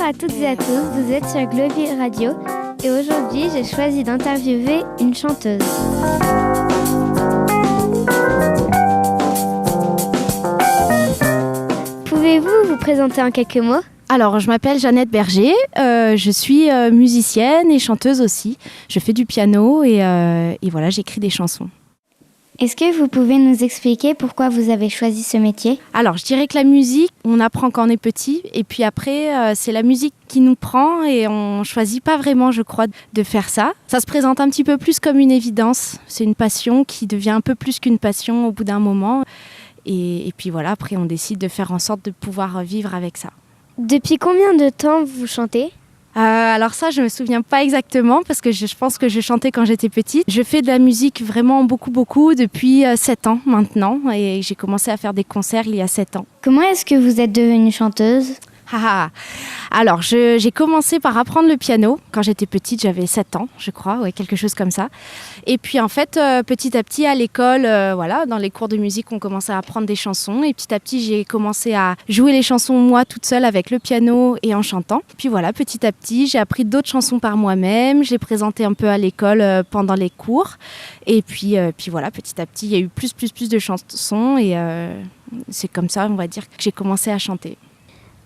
à toutes et à tous, vous êtes sur Globi Radio et aujourd'hui j'ai choisi d'interviewer une chanteuse. Pouvez-vous vous présenter en quelques mots ? Alors, je m'appelle Jeannette Berger, je suis musicienne et chanteuse aussi. Je fais du piano et voilà, j'écris des chansons. Est-ce que vous pouvez nous expliquer pourquoi vous avez choisi ce métier ? Alors, je dirais que la musique, on apprend quand on est petit et puis après, c'est la musique qui nous prend et on choisit pas vraiment, je crois, de faire ça. Ça se présente un petit peu plus comme une évidence. C'est une passion qui devient un peu plus qu'une passion au bout d'un moment. Et puis voilà, après, on décide de faire en sorte de pouvoir vivre avec ça. Depuis combien de temps vous chantez ? Alors ça, je me souviens pas exactement parce que je pense que je chantais quand j'étais petite. Je fais de la musique vraiment beaucoup depuis 7 ans maintenant et j'ai commencé à faire des concerts il y a 7 ans. Comment est-ce que vous êtes devenue chanteuse ? Alors, j'ai commencé par apprendre le piano. Quand j'étais petite, j'avais 7 ans, je crois, quelque chose comme ça. Et puis, en fait, petit à petit, à l'école, dans les cours de musique, on commençait à apprendre des chansons. Et petit à petit, j'ai commencé à jouer les chansons, moi, toute seule, avec le piano et en chantant. Puis voilà, petit à petit, j'ai appris d'autres chansons par moi-même. Je les présentais un peu à l'école pendant les cours. Et puis voilà, petit à petit, il y a eu plus de chansons. Et c'est comme ça, on va dire, que j'ai commencé à chanter.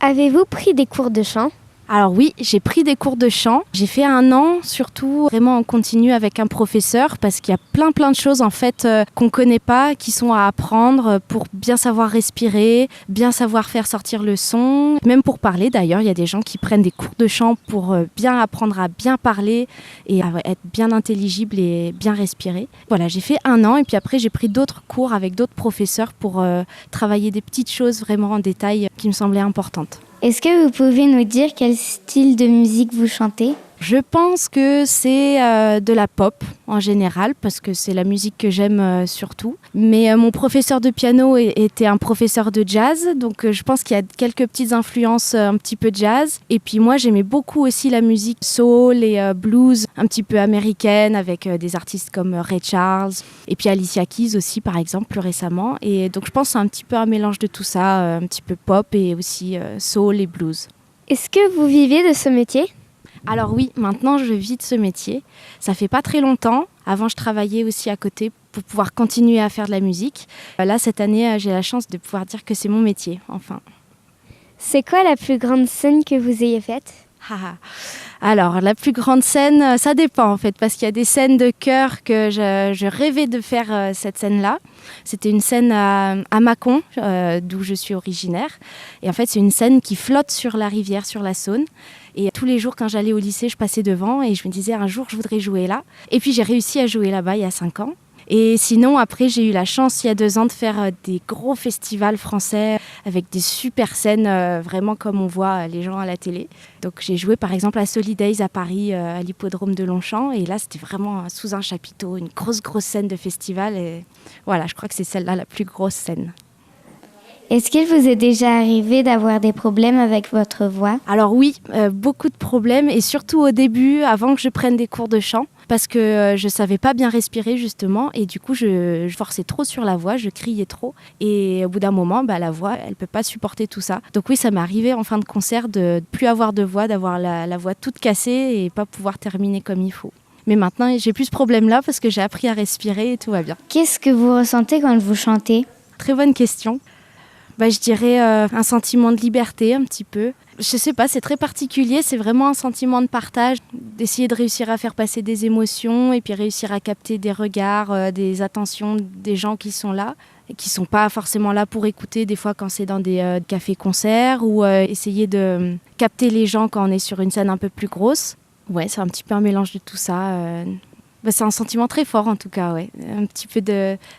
Avez-vous pris des cours de chant ? Alors oui, j'ai pris des cours de chant. J'ai fait 1 an, surtout vraiment en continu avec un professeur parce qu'il y a plein de choses en fait qu'on connaît pas, qui sont à apprendre pour bien savoir respirer, bien savoir faire sortir le son. Même pour parler d'ailleurs, il y a des gens qui prennent des cours de chant pour bien apprendre à bien parler et à être bien intelligible et bien respirer. Voilà, j'ai fait 1 an et puis après j'ai pris d'autres cours avec d'autres professeurs pour travailler des petites choses vraiment en détail qui me semblaient importantes. Est-ce que vous pouvez nous dire quel style de musique vous chantez ? Je pense que c'est de la pop en général parce que c'est la musique que j'aime surtout. Mais mon professeur de piano était un professeur de jazz, donc je pense qu'il y a quelques petites influences un petit peu jazz. Et puis moi j'aimais beaucoup aussi la musique soul et blues, un petit peu américaine avec des artistes comme Ray Charles et puis Alicia Keys aussi par exemple plus récemment. Et donc je pense que c'est un petit peu un mélange de tout ça, un petit peu pop et aussi soul et blues. Est-ce que vous vivez de ce métier ? Alors oui, maintenant je vis de ce métier. Ça fait pas très longtemps. Avant, je travaillais aussi à côté pour pouvoir continuer à faire de la musique. Là, cette année, j'ai la chance de pouvoir dire que c'est mon métier, enfin. C'est quoi la plus grande scène que vous ayez faite ? Alors, la plus grande scène, ça dépend en fait, parce qu'il y a des scènes de chœur que je rêvais de faire cette scène-là. C'était une scène à Mâcon, d'où je suis originaire. Et en fait, c'est une scène qui flotte sur la rivière, sur la Saône. Et tous les jours, quand j'allais au lycée, je passais devant et je me disais un jour, je voudrais jouer là. Et puis, j'ai réussi à jouer là-bas il y a 5 ans. Et sinon, après, j'ai eu la chance, il y a 2 ans, de faire des gros festivals français avec des super scènes, vraiment comme on voit les gens à la télé. Donc, j'ai joué, par exemple, à Solidays à Paris, à l'hippodrome de Longchamp. Et là, c'était vraiment sous un chapiteau, une grosse scène de festival. Et voilà, je crois que c'est celle-là la plus grosse scène. Est-ce qu'il vous est déjà arrivé d'avoir des problèmes avec votre voix ? Alors oui, beaucoup de problèmes et surtout au début, avant que je prenne des cours de chant, parce que je savais pas bien respirer justement et du coup je forçais trop sur la voix, je criais trop et au bout d'un moment, la voix, elle peut pas supporter tout ça. Donc oui, ça m'est arrivé en fin de concert de plus avoir de voix, d'avoir la voix toute cassée et pas pouvoir terminer comme il faut. Mais maintenant, j'ai plus ce problème-là parce que j'ai appris à respirer et tout va bien. Qu'est-ce que vous ressentez quand vous chantez ? Très bonne question. Je dirais un sentiment de liberté un petit peu. Je sais pas, c'est très particulier, c'est vraiment un sentiment de partage, d'essayer de réussir à faire passer des émotions et puis réussir à capter des regards, des attentions des gens qui sont là, et qui sont pas forcément là pour écouter des fois quand c'est dans des cafés-concerts ou essayer de capter les gens quand on est sur une scène un peu plus grosse. Ouais, c'est un petit peu un mélange de tout ça. C'est un sentiment très fort en tout cas, ouais. Un petit peu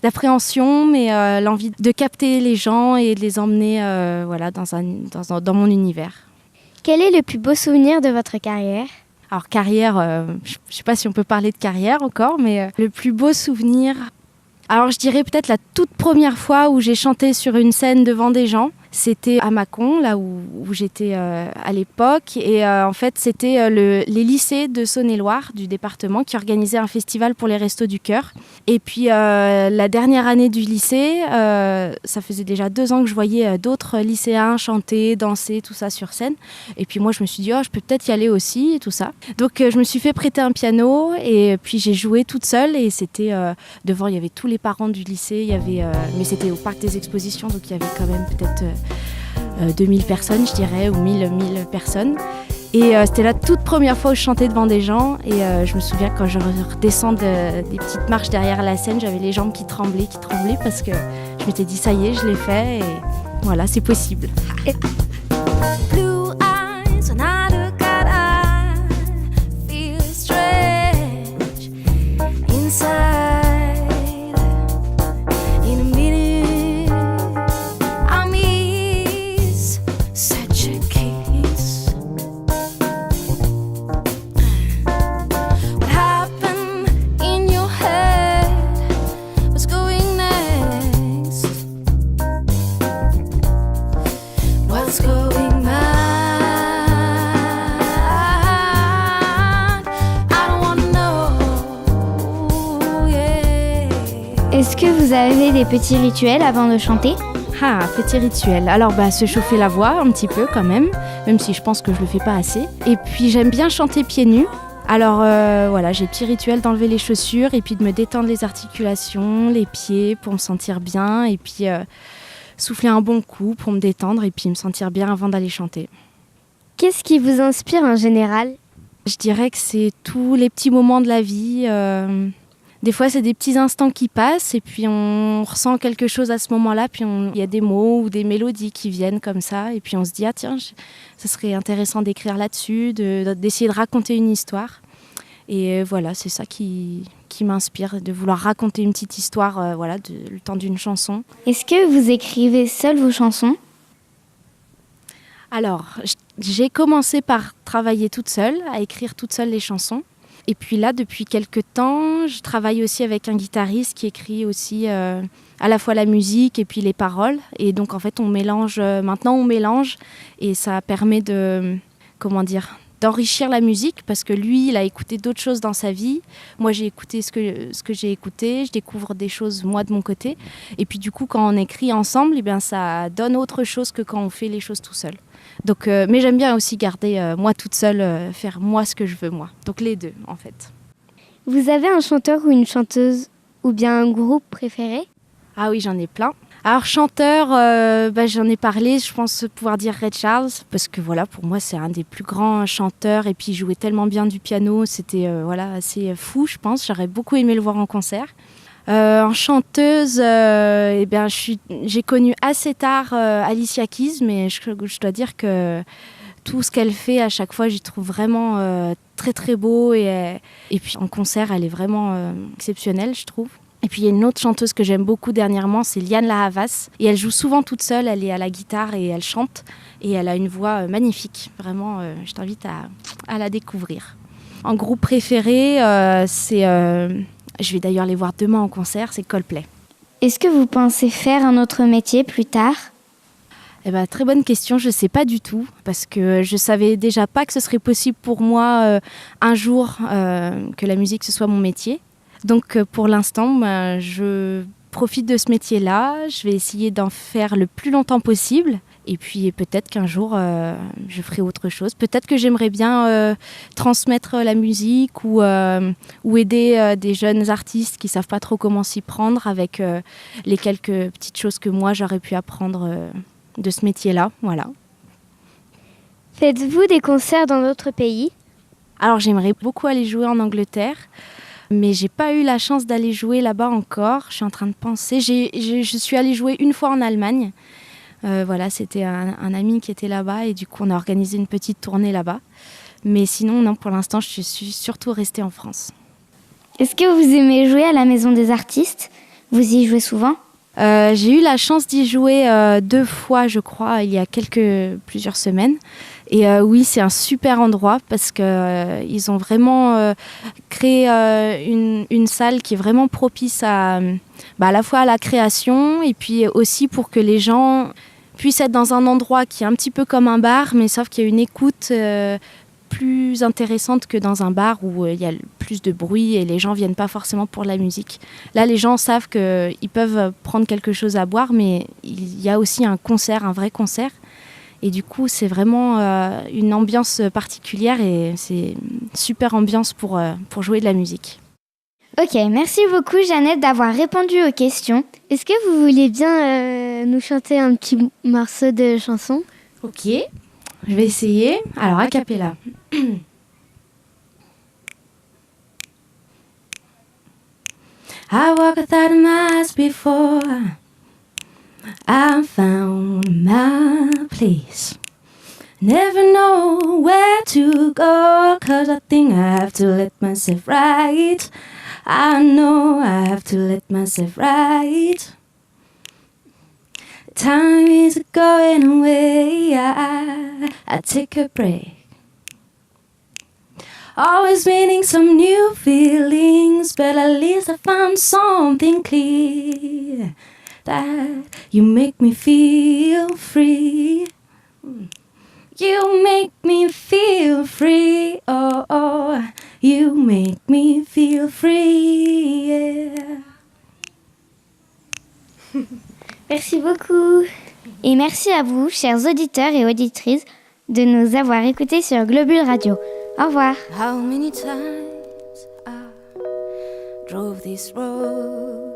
d'appréhension, mais l'envie de capter les gens et de les emmener dans mon univers. Quel est le plus beau souvenir de votre carrière ? Alors carrière, je ne sais pas si on peut parler de carrière encore, mais le plus beau souvenir... Alors je dirais peut-être la toute première fois où j'ai chanté sur une scène devant des gens. C'était à Mâcon, là où j'étais à l'époque. Et en fait, c'était les lycées de Saône-et-Loire, du département, qui organisaient un festival pour les Restos du Cœur. Et puis, la dernière année du lycée, ça faisait déjà 2 ans que je voyais d'autres lycéens chanter, danser, tout ça sur scène. Et puis moi, je me suis dit, je peux peut-être y aller aussi, et tout ça. Donc, je me suis fait prêter un piano. Et puis, j'ai joué toute seule. Et c'était devant, il y avait tous les parents du lycée. Il y avait, mais c'était au Parc des Expositions, donc il y avait quand même peut-être 2000 personnes, je dirais, ou 1000 personnes. Et c'était la toute première fois où je chantais devant des gens. Et je me souviens quand je redescends des petites marches derrière la scène, j'avais les jambes qui tremblaient parce que je m'étais dit, ça y est, je l'ai fait. Et voilà, c'est possible. Blue eyes, when I look at I feel strange inside. In a minute, I miss such a kiss. What happened in your head? What's going next? What's going mad? I don't wanna know, yeah. Est-ce que vous avez des petits rituels avant de chanter? Ah, petit rituel. Alors, se chauffer la voix un petit peu quand même si je pense que je le fais pas assez. Et puis, j'aime bien chanter pieds nus. Alors, voilà, j'ai petit rituel d'enlever les chaussures et puis de me détendre les articulations, les pieds pour me sentir bien. Et puis, souffler un bon coup pour me détendre et puis me sentir bien avant d'aller chanter. Qu'est-ce qui vous inspire en général? Je dirais que c'est tous les petits moments de la vie. Des fois, c'est des petits instants qui passent et puis on ressent quelque chose à ce moment-là. Puis il y a des mots ou des mélodies qui viennent comme ça. Et puis on se dit, tiens, ça serait intéressant d'écrire là-dessus, d'essayer de raconter une histoire. Et voilà, c'est ça qui m'inspire, de vouloir raconter une petite histoire le temps d'une chanson. Est-ce que vous écrivez seul vos chansons? Alors, j'ai commencé par travailler toute seule, à écrire toute seule les chansons. Et puis là, depuis quelques temps, je travaille aussi avec un guitariste qui écrit aussi à la fois la musique et puis les paroles. Et donc, en fait, on mélange et ça permet d'enrichir la musique parce que lui, il a écouté d'autres choses dans sa vie. Moi, j'ai écouté ce que j'ai écouté. Je découvre des choses, moi, de mon côté. Et puis, du coup, quand on écrit ensemble, eh bien, ça donne autre chose que quand on fait les choses tout seul. Donc, mais j'aime bien aussi garder moi toute seule, faire moi ce que je veux moi. Donc les deux en fait. Vous avez un chanteur ou une chanteuse ou bien un groupe préféré? Ah oui, j'en ai plein. Alors chanteur, j'en ai parlé, je pense pouvoir dire Ray Charles, parce que voilà, pour moi c'est un des plus grands chanteurs et puis il jouait tellement bien du piano, c'était assez fou je pense, j'aurais beaucoup aimé le voir en concert. En chanteuse, j'ai connu assez tard Alicia Keys, mais je dois dire que tout ce qu'elle fait à chaque fois, j'y trouve vraiment très très beau et puis en concert, elle est vraiment exceptionnelle, je trouve. Et puis il y a une autre chanteuse que j'aime beaucoup dernièrement, c'est Liane La Havas. Et elle joue souvent toute seule, elle est à la guitare et elle chante. Et elle a une voix magnifique, vraiment, je t'invite à la découvrir. En groupe préféré, je vais d'ailleurs les voir demain en concert, c'est Coldplay. Est-ce que vous pensez faire un autre métier plus tard? Très bonne question, je ne sais pas du tout, parce que je ne savais déjà pas que ce serait possible pour moi un jour que la musique ce soit mon métier. Donc pour l'instant, je profite de ce métier-là, je vais essayer d'en faire le plus longtemps possible. Et puis peut-être qu'un jour, je ferai autre chose. Peut-être que j'aimerais bien transmettre la musique ou aider des jeunes artistes qui ne savent pas trop comment s'y prendre avec les quelques petites choses que moi, j'aurais pu apprendre de ce métier-là. Voilà. Faites-vous des concerts dans d'autres pays? Alors, j'aimerais beaucoup aller jouer en Angleterre, mais je n'ai pas eu la chance d'aller jouer là-bas encore. Je suis en train de penser. Je suis allée jouer une fois en Allemagne. C'était un ami qui était là-bas et du coup on a organisé une petite tournée là-bas. Mais sinon, non, pour l'instant, je suis surtout restée en France. Est-ce que vous aimez jouer à la Maison des Artistes? Vous y jouez souvent? J'ai eu la chance d'y jouer 2 fois, je crois, il y a plusieurs semaines. Et oui, c'est un super endroit parce qu'ils ont vraiment créé une salle qui est vraiment propice à la fois à la création et puis aussi pour que les gens puisse être dans un endroit qui est un petit peu comme un bar, mais sauf qu'il y a une écoute plus intéressante que dans un bar où il y a plus de bruit et les gens viennent pas forcément pour la musique. Là, les gens savent qu'ils peuvent prendre quelque chose à boire, mais il y a aussi un concert, un vrai concert. Et du coup, c'est vraiment une ambiance particulière et c'est une super ambiance pour jouer de la musique. Ok, merci beaucoup Jeannette d'avoir répondu aux questions. Est-ce que vous voulez bien nous chanter un petit morceau de chanson ? Ok, je vais essayer. Alors, a cappella. I walked 1,000 miles before I found my place. Never know where to go, 'cause I think I have to let myself right. I know I have to let myself right. Time is going away, I take a break. Always meaning some new feelings, but at least I found something clear. That you make me feel free. You make me feel free. Oh, oh, you make me feel free. Yeah. Merci beaucoup. Et merci à vous, chers auditeurs et auditrices, de nous avoir écoutés sur Globule Radio. Au revoir. How many times I drove this road?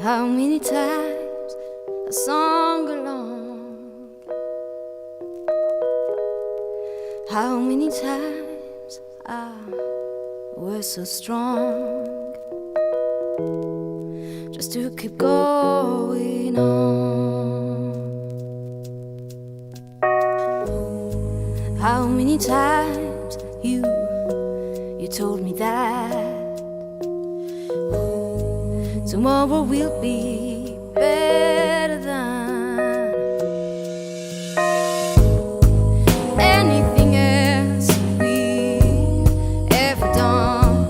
How many times I sung along? How many times I was so strong just to keep going on? How many times you told me that tomorrow will be better than anything else we ever done.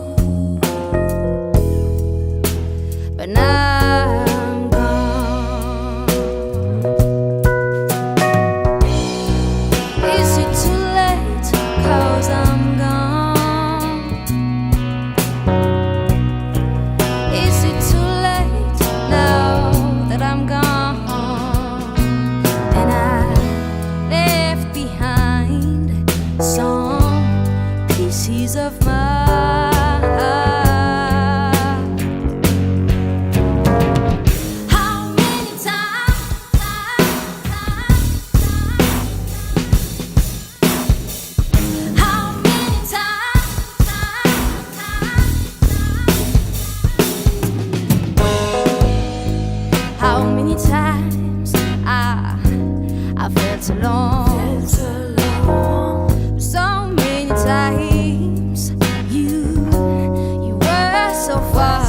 But now I'm gone. Is it too late? 'Cause I'm gone. Is it too late now that I'm gone? And I left behind some pieces of my heart. How many times? How many times? How many times I felt alone? So many times you were so far.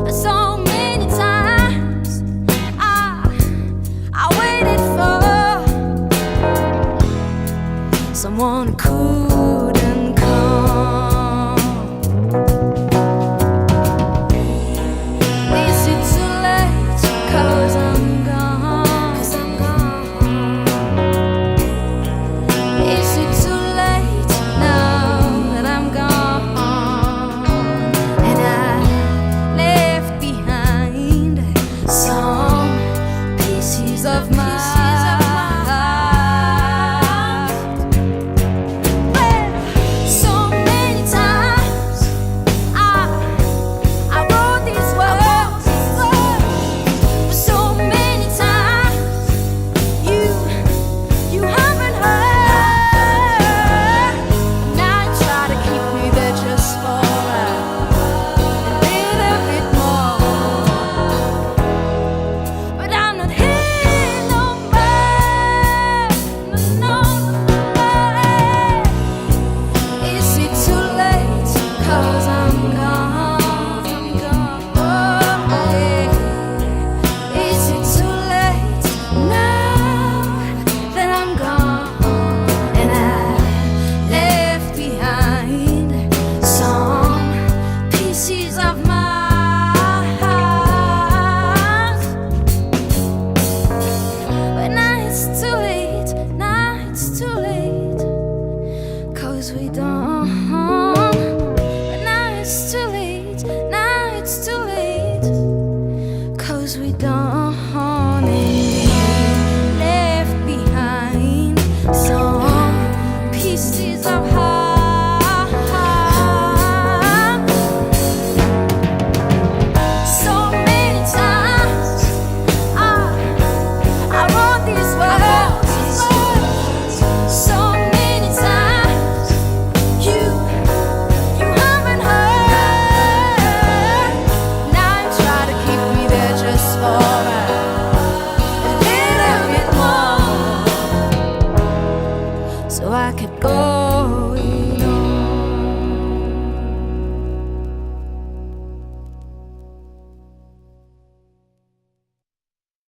So many times I waited for someone who couldn't come. Is it too late? 'Cause I'm gone. and me left behind some pieces of heart. So many times I wrote these words. So many times you haven't heard. Now you try to keep me there just for a little bit more, so I could go